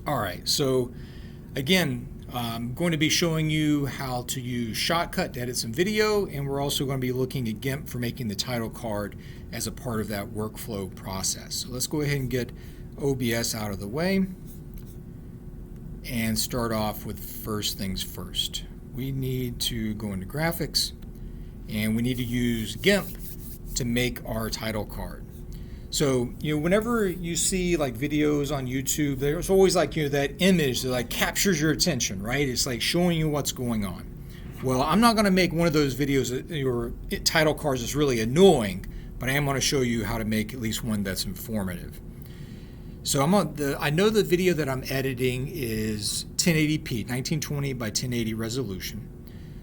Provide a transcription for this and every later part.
All right, so again, I'm going to be showing you how to use Shotcut to edit some video, and we're also going to be looking at GIMP for making the title card as a part of that workflow process. So let's go ahead and get OBS out of the way and start off with first things first. We need to go into graphics, and we need to use GIMP to make our title card. So, whenever you see like videos on YouTube, there's always like, that image that like captures your attention, right? It's like showing you what's going on. Well, I'm not going to make one of those videos that your title cards is really annoying, but I am going to show you how to make at least one that's informative. So I know the video that I'm editing is 1080p, 1920 by 1080 resolution.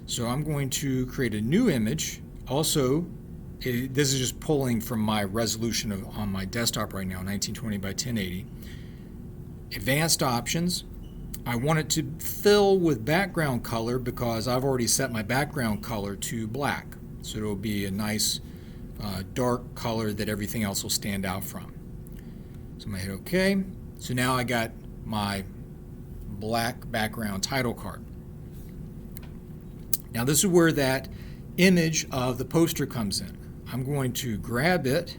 So I'm going to create a new image. Also, this is just pulling from my resolution on my desktop right now, 1920 by 1080. Advanced options. I want it to fill with background color because I've already set my background color to black. So it'll be a nice dark color that everything else will stand out from. So I'm going to hit OK. So now I got my black background title card. Now this is where that image of the poster comes in. I'm going to grab it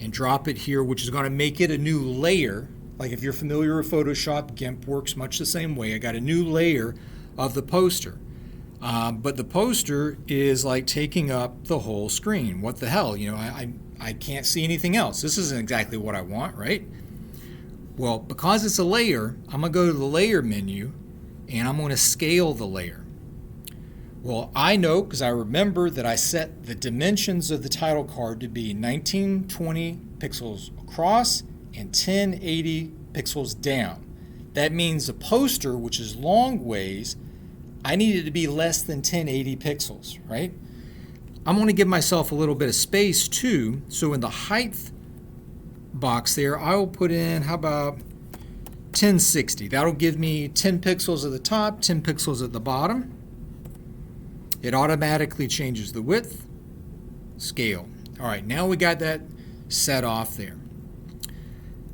and drop it here, which is going to make it a new layer. Like if you're familiar with Photoshop, GIMP works much the same way. I got a new layer of the poster. But the poster is like taking up the whole screen. What the hell? I can't see anything else. This isn't exactly what I want, right? Well, because it's a layer, I'm going to go to the layer menu and I'm going to scale the layer. Well, I know because I remember that I set the dimensions of the title card to be 1920 pixels across and 1080 pixels down. That means the poster, which is long ways, I need it to be less than 1080 pixels, right? I'm going to give myself a little bit of space too. So in the height box there, I will put in, how about 1060? That'll give me 10 pixels at the top, 10 pixels at the bottom. It automatically changes the width, scale. All right, now we got that set off there.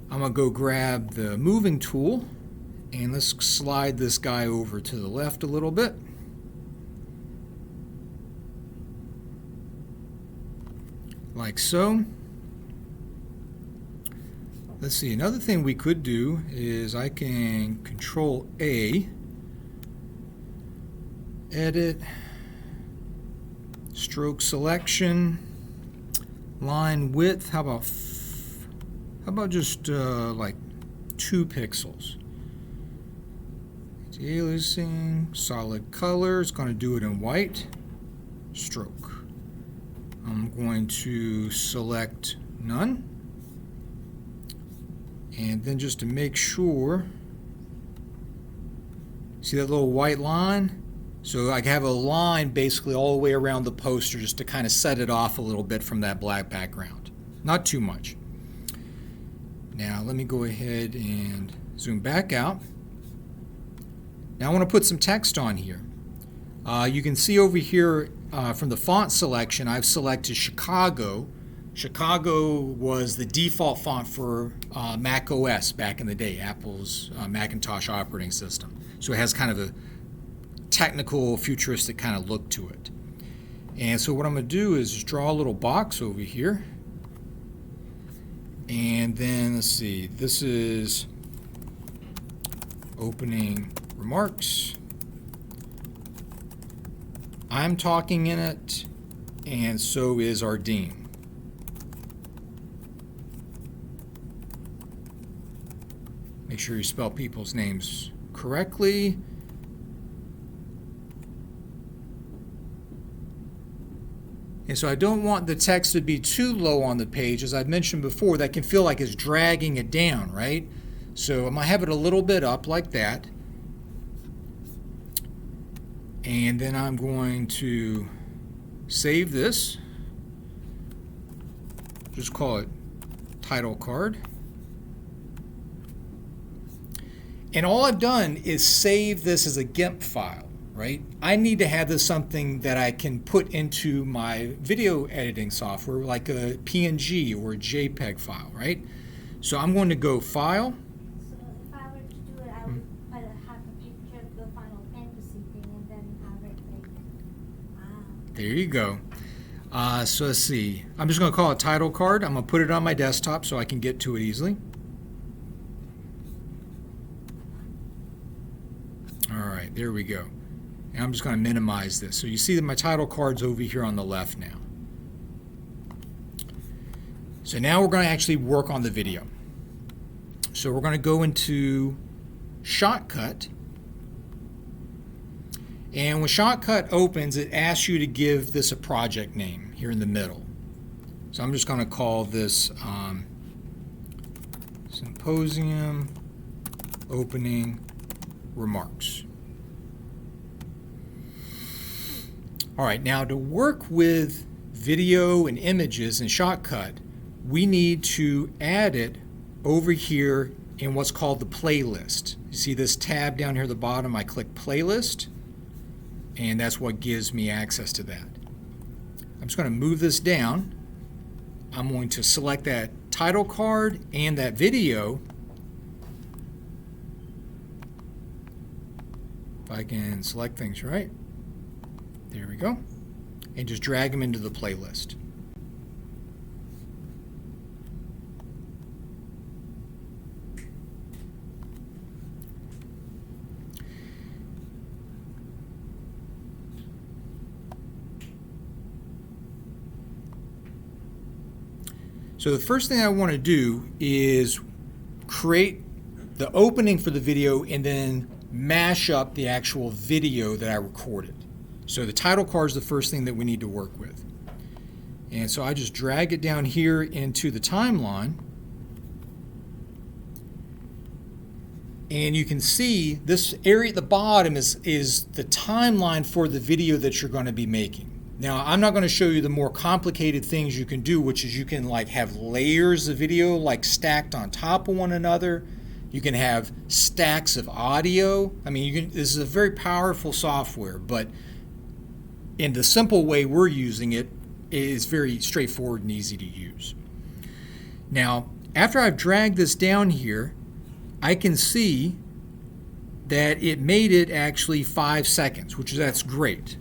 I'm going to go grab the moving tool and let's slide this guy over to the left a little bit. Like so. Let's see, another thing we could do is I can Control A, edit, stroke selection, line width, how about just like 2 pixels. Aliasing, solid color, it's going to do it in white, stroke. I'm going to select none, and then just to make sure, see that little white line? So I have a line basically all the way around the poster just to kind of set it off a little bit from that black background. Not too much. Now let me go ahead and zoom back out. Now I want to put some text on here. You can see over here from the font selection, I've selected Chicago. Chicago was the default font for Mac OS back in the day, Apple's Macintosh operating system. So it has kind of a technical, futuristic kind of look to it. And so what I'm going to do is just draw a little box over here. And then, let's see, this is opening remarks. I'm talking in it, and so is our dean. Make sure you spell people's names correctly. And so I don't want the text to be too low on the page. As I've mentioned before, that can feel like it's dragging it down, right? So I'm going to have it a little bit up like that. And then I'm going to save this. Just call it title card. And all I've done is save this as a GIMP file. Right? I need to have this something that I can put into my video editing software like a PNG or a JPEG file, right? So I'm going to go File, There you go. So let's see. I'm just going to call it title card. I'm going to put it on my desktop so I can get to it easily. All right, there we go. And I'm just going to minimize this. So you see that my title card's over here on the left now. So now we're going to actually work on the video. So we're going to go into Shotcut. And when Shotcut opens, it asks you to give this a project name here in the middle. So I'm just going to call this Symposium Opening Remarks. All right, now to work with video and images in Shotcut, we need to add it over here in what's called the playlist. You see this tab down here at the bottom? I click playlist, and that's what gives me access to that. I'm just going to move this down. I'm going to select that title card and that video. If I can select things right. There we go. And just drag them into the playlist. So the first thing I want to do is create the opening for the video and then mash up the actual video that I recorded. So the title card is the first thing that we need to work with. And so I just drag it down here into the timeline. And you can see this area at the bottom is the timeline for the video that you're going to be making. Now, I'm not going to show you the more complicated things you can do, which is you can like have layers of video like stacked on top of one another. You can have stacks of audio. I mean, this is a very powerful software, but in the simple way we're using it, it is very straightforward and easy to use. Now, after I've dragged this down here, I can see that it made it actually 5 seconds, that's great.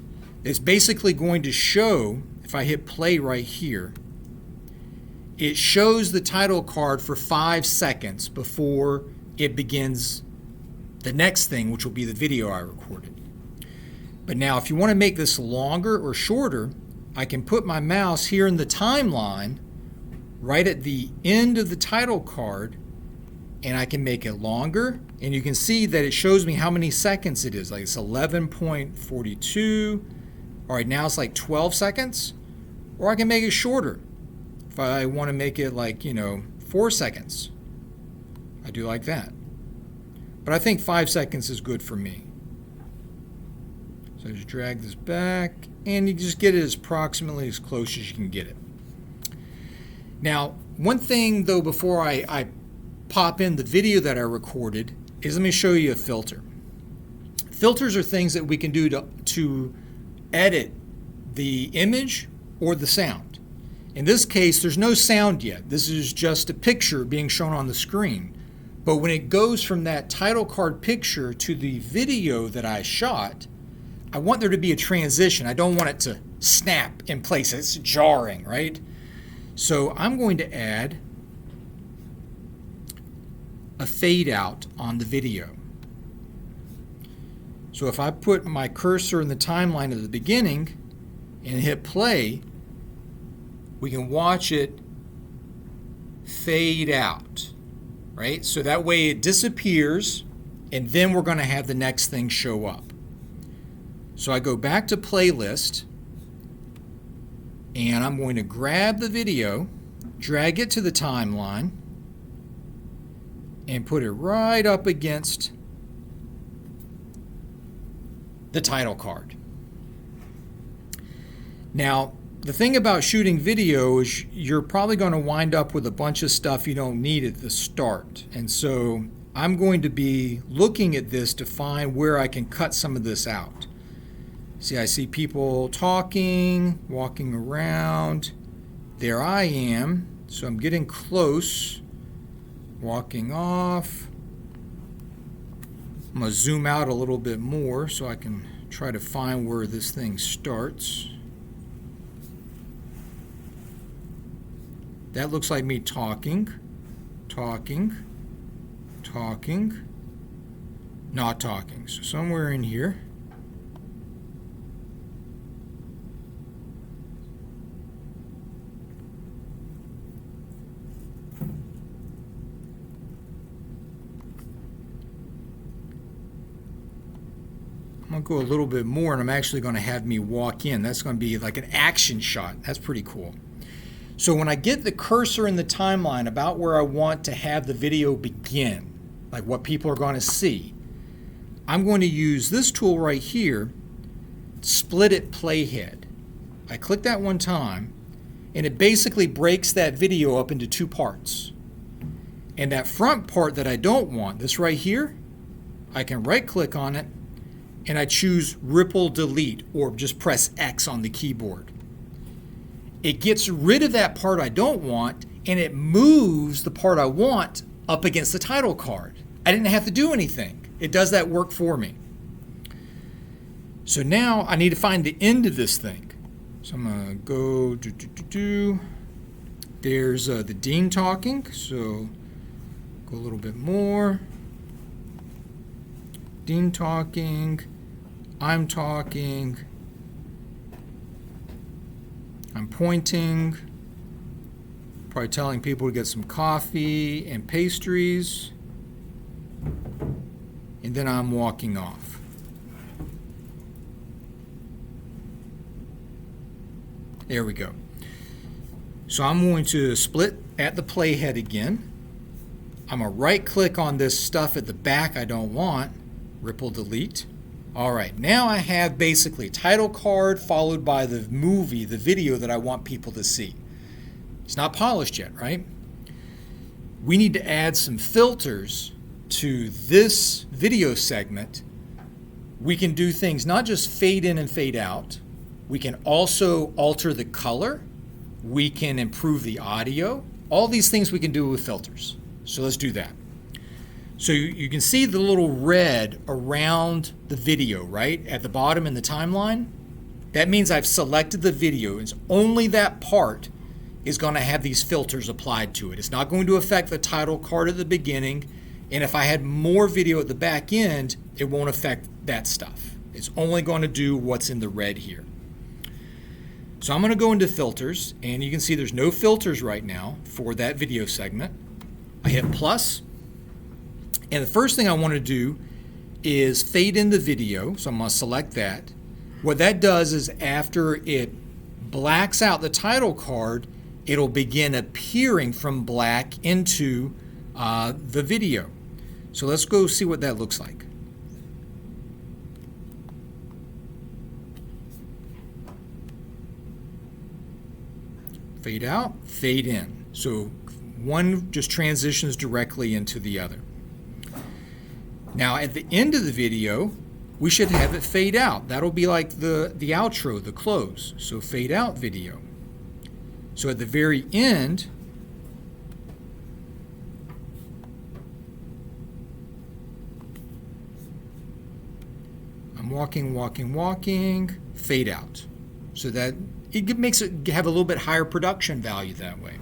It's basically going to show, if I hit play right here, it shows the title card for 5 seconds before it begins the next thing, which will be the video I recorded. But now if you want to make this longer or shorter, I can put my mouse here in the timeline right at the end of the title card, and I can make it longer, and you can see that it shows me how many seconds it is. Like it's 11.42. All right, now it's like 12 seconds, or I can make it shorter. If I want to make it like, 4 seconds, I do like that. But I think 5 seconds is good for me. So just drag this back, and you just get it as approximately as close as you can get it. Now, one thing though before I pop in the video that I recorded is let me show you a filter. Filters are things that we can do to edit the image or the sound. In this case, there's no sound yet. This is just a picture being shown on the screen. But when it goes from that title card picture to the video that I shot, I want there to be a transition. I don't want it to snap in place. It's jarring, right? So I'm going to add a fade out on the video. So if I put my cursor in the timeline at the beginning and hit play, we can watch it fade out, right? So that way it disappears, and then we're going to have the next thing show up. So I go back to playlist, and I'm going to grab the video, drag it to the timeline, and put it right up against the title card. Now, the thing about shooting video is you're probably going to wind up with a bunch of stuff you don't need at the start. And so I'm going to be looking at this to find where I can cut some of this out. See, I see people talking, walking around. There I am. So I'm getting close, walking off. I'm going to zoom out a little bit more so I can try to find where this thing starts. That looks like me talking, talking, talking, not talking. So somewhere in here. I'm going to go a little bit more, and I'm actually going to have me walk in. That's going to be like an action shot. That's pretty cool. So when I get the cursor in the timeline about where I want to have the video begin, like what people are going to see, I'm going to use this tool right here, Split It Playhead. I click that one time, and it basically breaks that video up into two parts. And that front part that I don't want, this right here, I can right-click on it, and I choose Ripple Delete, or just press X on the keyboard. It gets rid of that part I don't want, and it moves the part I want up against the title card. I didn't have to do anything. It does that work for me. So now I need to find the end of this thing. So I'm going to go, There's the Dean talking, so go a little bit more. Dean talking, I'm talking, I'm pointing, probably telling people to get some coffee and pastries, and then I'm walking off. There we go. So I'm going to split at the playhead again. I'm going to right-click on this stuff at the back I don't want, Ripple Delete. All right, now I have basically title card followed by the movie, the video that I want people to see. It's not polished yet, right? We need to add some filters to this video segment. We can do things not just fade in and fade out. We can also alter the color. We can improve the audio. All these things we can do with filters. So let's do that. So you can see the little red around the video, right? At the bottom in the timeline. That means I've selected the video. It's only that part is going to have these filters applied to it. It's not going to affect the title card at the beginning. And if I had more video at the back end, it won't affect that stuff. It's only going to do what's in the red here. So I'm going to go into filters, and you can see there's no filters right now for that video segment. I hit plus. And the first thing I want to do is fade in the video, so I'm going to select that. What that does is after it blacks out the title card, it'll begin appearing from black into the video. So let's go see what that looks like. Fade out, fade in. So one just transitions directly into the other. Now at the end of the video, we should have it fade out. That'll be like the outro, the close. So fade out video. So at the very end, I'm walking, walking, walking, fade out. So that it makes it have a little bit higher production value that way.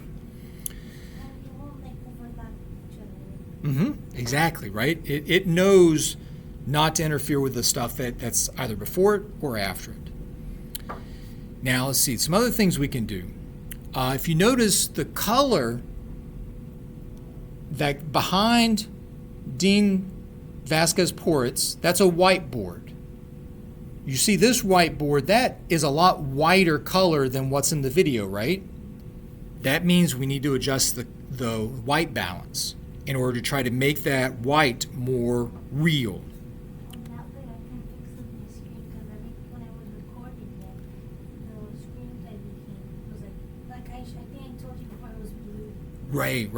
Exactly, right? It knows not to interfere with the stuff that's either before it or after it. Now let's see, some other things we can do. If you notice the color that behind Dean Vasquez-Poritz, that's a whiteboard. You see this whiteboard, that is a lot whiter color than what's in the video, right? That means we need to adjust the white balance in order to try to make that white more real. Right.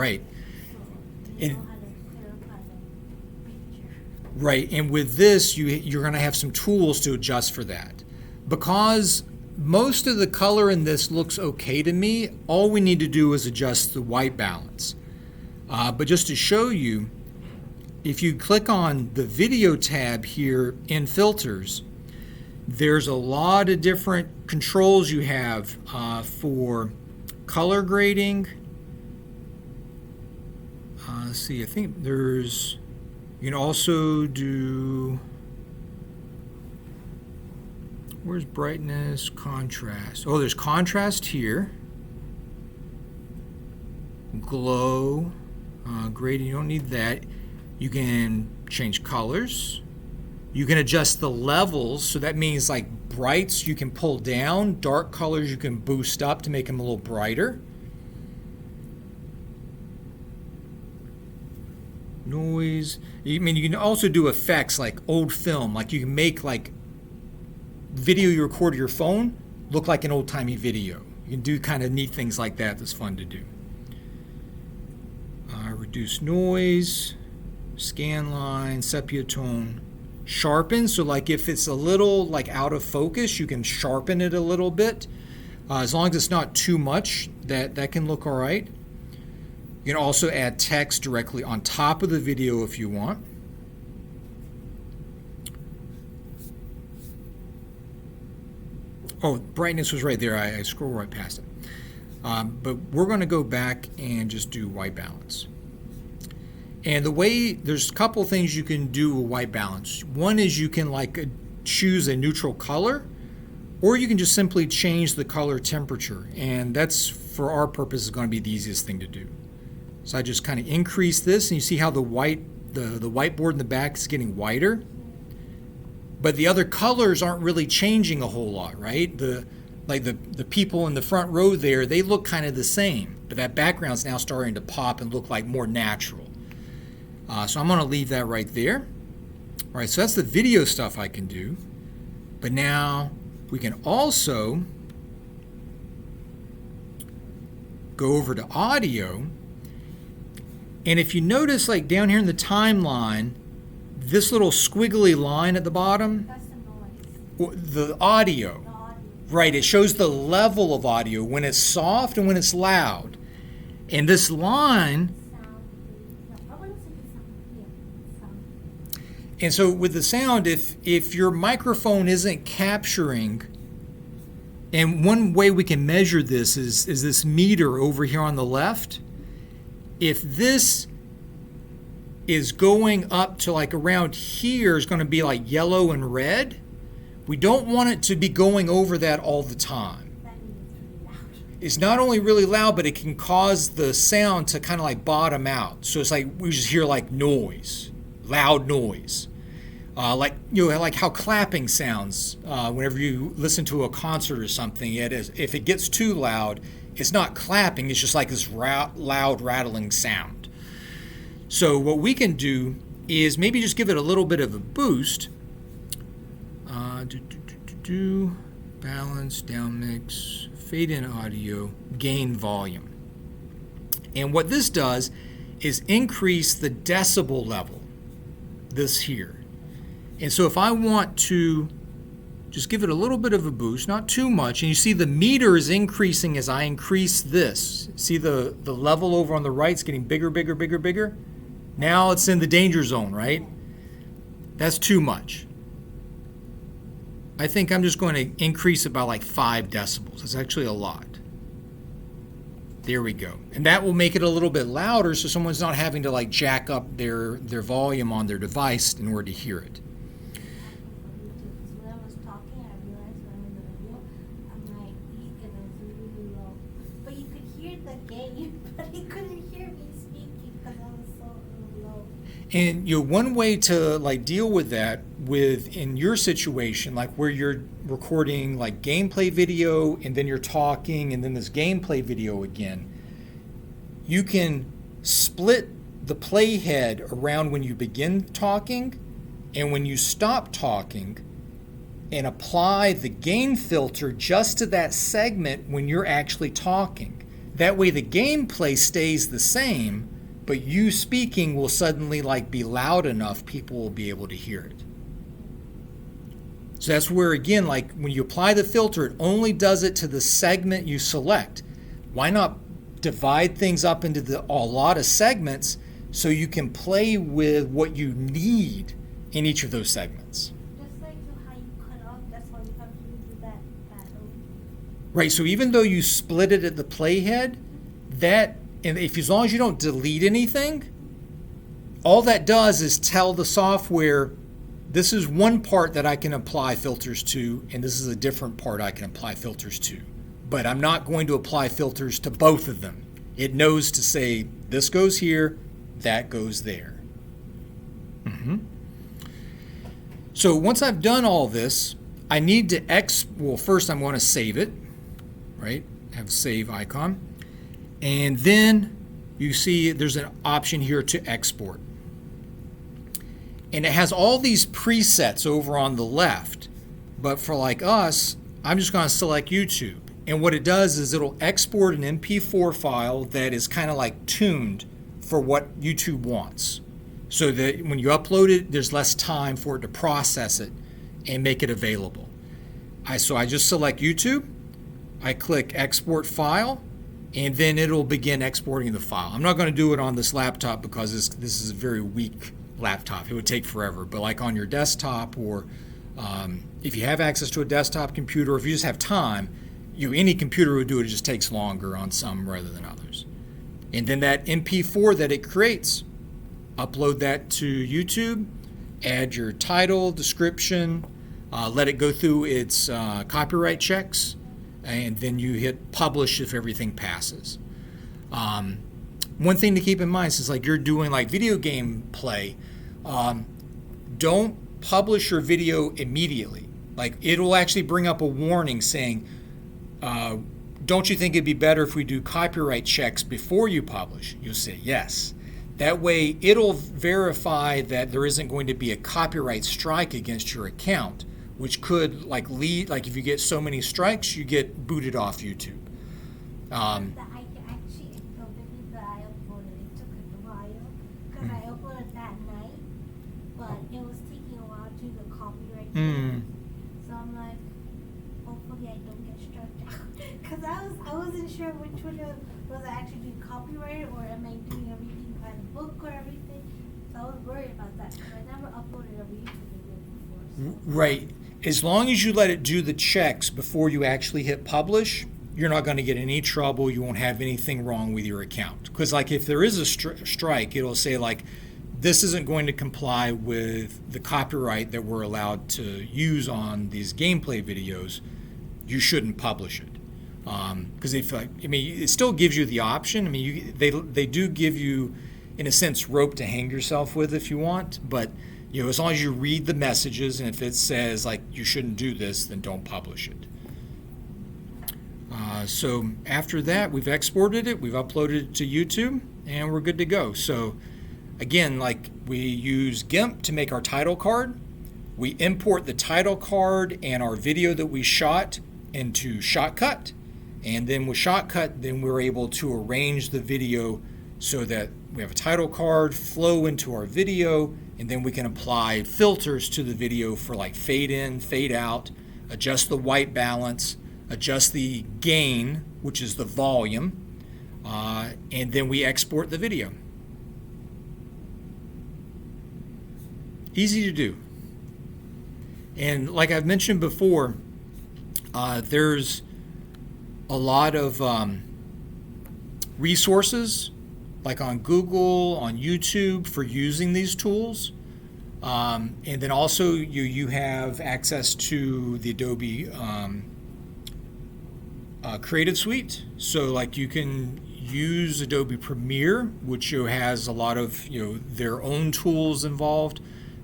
Right, and with this, you're going to have some tools to adjust for that. Because most of the color in this looks okay to me, all we need to do is adjust the white balance. But just to show you, if you click on the video tab here in filters, there's a lot of different controls you have for color grading, Let's see, I think there's, you can also do, where's brightness, contrast? Oh, there's contrast here. Glow, gradient, you don't need that. You can change colors. You can adjust the levels, so that means like brights you can pull down, dark colors you can boost up to make them a little brighter. Noise, you can also do effects like old film, like you can make like video you record to your phone look like an old-timey video. You can do kind of neat things like that that's fun to do. Reduce noise, scan line, sepia tone, sharpen, so like if it's a little like out of focus, you can sharpen it a little bit. As long as it's not too much, that can look all right. You can also add text directly on top of the video if you want. Oh, brightness was right there. I scrolled right past it. But we're going to go back and just do white balance. And the way, there's a couple things you can do with white balance. One is you can like choose a neutral color, or you can just simply change the color temperature. And that's, for our purposes, going to be the easiest thing to do. So I just kind of increase this, and you see how the whiteboard in the back is getting whiter. But the other colors aren't really changing a whole lot, right? The people in the front row there, they look kind of the same, but that background's now starting to pop and look like more natural. So I'm going to leave that right there. All right, so that's the video stuff I can do. But now we can also go over to audio. And if you notice, like down here in the timeline, this little squiggly line at the bottom, that's the noise. The audio. Right, it shows the level of audio when it's soft and when it's loud. And this line, and so with the sound, if your microphone isn't capturing, and one way we can measure this is this meter over here on the left. If this is going up to like around here, is going to be like yellow and red. We don't want it to be going over that all the time. That means it's really loud. It's not only really loud, but it can cause the sound to kind of like bottom out. So it's like we just hear like noise, loud noise. Like how clapping sounds whenever you listen to a concert or something. If it gets too loud, it's not clapping, it's just like this loud rattling sound. So what we can do is maybe just give it a little bit of a boost. Balance, down mix, fade in audio, gain volume. And what this does is increase the decibel level, this here. And so if I want to just give it a little bit of a boost, not too much, and you see the meter is increasing as I increase this. See the level over on the right is getting bigger, bigger, bigger, bigger? Now it's in the danger zone, right? That's too much. I think I'm just going to increase it by like 5 decibels. That's actually a lot. There we go. And that will make it a little bit louder so someone's not having to like jack up their volume on their device in order to hear it. When I was talking, I realized when I'm in the video, I'm like, it was really low. But you could hear the game, but he couldn't hear me speaking because I was so low. And one way to like deal with that in your situation, like where you're recording like gameplay video and then you're talking and then this gameplay video again, you can split the playhead around when you begin talking and when you stop talking, and apply the gain filter just to that segment when you're actually talking. That way the gameplay stays the same, but you speaking will suddenly like be loud enough people will be able to hear it. So that's where, again, like when you apply the filter, it only does it to the segment you select. Why not divide things up into a lot of segments so you can play with what you need in each of those segments? Just like how you cut off, that's why you have to do that. Right, so even though you split it at the playhead, and as long as you don't delete anything, all that does is tell the software, this is one part that I can apply filters to, and this is a different part I can apply filters to. But I'm not going to apply filters to both of them. It knows to say, this goes here, that goes there. So once I've done all this, I need to well, first I'm going to save it, right? Have a save icon. And then you see there's an option here to export. And it has all these presets over on the left. But for like us, I'm just going to select YouTube. And what it does is it'll export an MP4 file that is kind of like tuned for what YouTube wants. So that when you upload it, there's less time for it to process it and make it available. So I just select YouTube, I click export file, and then it'll begin exporting the file. I'm not going to do it on this laptop because this is a very weak laptop. It would take forever. But like on your desktop, or if you have access to a desktop computer, or if you just have time, any computer would do it. It just takes longer on some rather than others. And then that MP4 that it creates, upload that to YouTube, add your title, description, let it go through its copyright checks, and then you hit publish if everything passes. One thing to keep in mind is like you're doing like video game play, don't publish your video immediately. Like it'll actually bring up a warning saying, don't you think it'd be better if we do copyright checks before you publish? You'll say yes. That way it'll verify that there isn't going to be a copyright strike against your account, which could like lead, like if you get so many strikes, you get booted off YouTube. The video that I uploaded, it took a while because I uploaded that night, but it was taking a while to do the copyright. So I'm like, hopefully I don't get struck down because I wasn't sure which one was I actually doing copyright or am I doing everything by the book or everything. So I was worried about that because I never uploaded a YouTube video before. So. Right. As long as you let it do the checks before you actually hit publish, you're not going to get any trouble. You won't have anything wrong with your account. Because like if there is a strike, it'll say like, this isn't going to comply with the copyright that we're allowed to use on these gameplay videos. You shouldn't publish it. Because it still gives you the option. I mean, they do give you, in a sense, rope to hang yourself with if you want. But as long as you read the messages, and if it says like you shouldn't do this, then don't publish it. So after that, we've exported it, we've uploaded it to YouTube, and we're good to go. So again, like we use GIMP to make our title card. We import the title card and our video that we shot into Shotcut. And then with Shotcut, then we're able to arrange the video so that we have a title card, flow into our video, and then we can apply filters to the video for like fade in, fade out, adjust the white balance, adjust the gain, which is the volume, and then we export the video. Easy to do. And like I've mentioned before, there's a lot of resources like on Google, on YouTube for using these tools. And then also you have access to the Adobe Creative Suite. So like you can use Adobe Premiere, which has a lot of their own tools involved.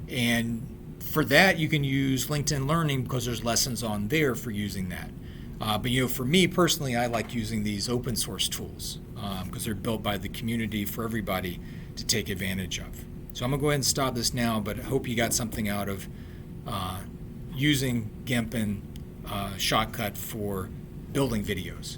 And for that you can use LinkedIn Learning because there's lessons on there for using that. But for me personally, I like using these open source tools because they're built by the community for everybody to take advantage of. So I'm gonna go ahead and stop this now, but I hope you got something out of using GIMP and Shotcut for building videos.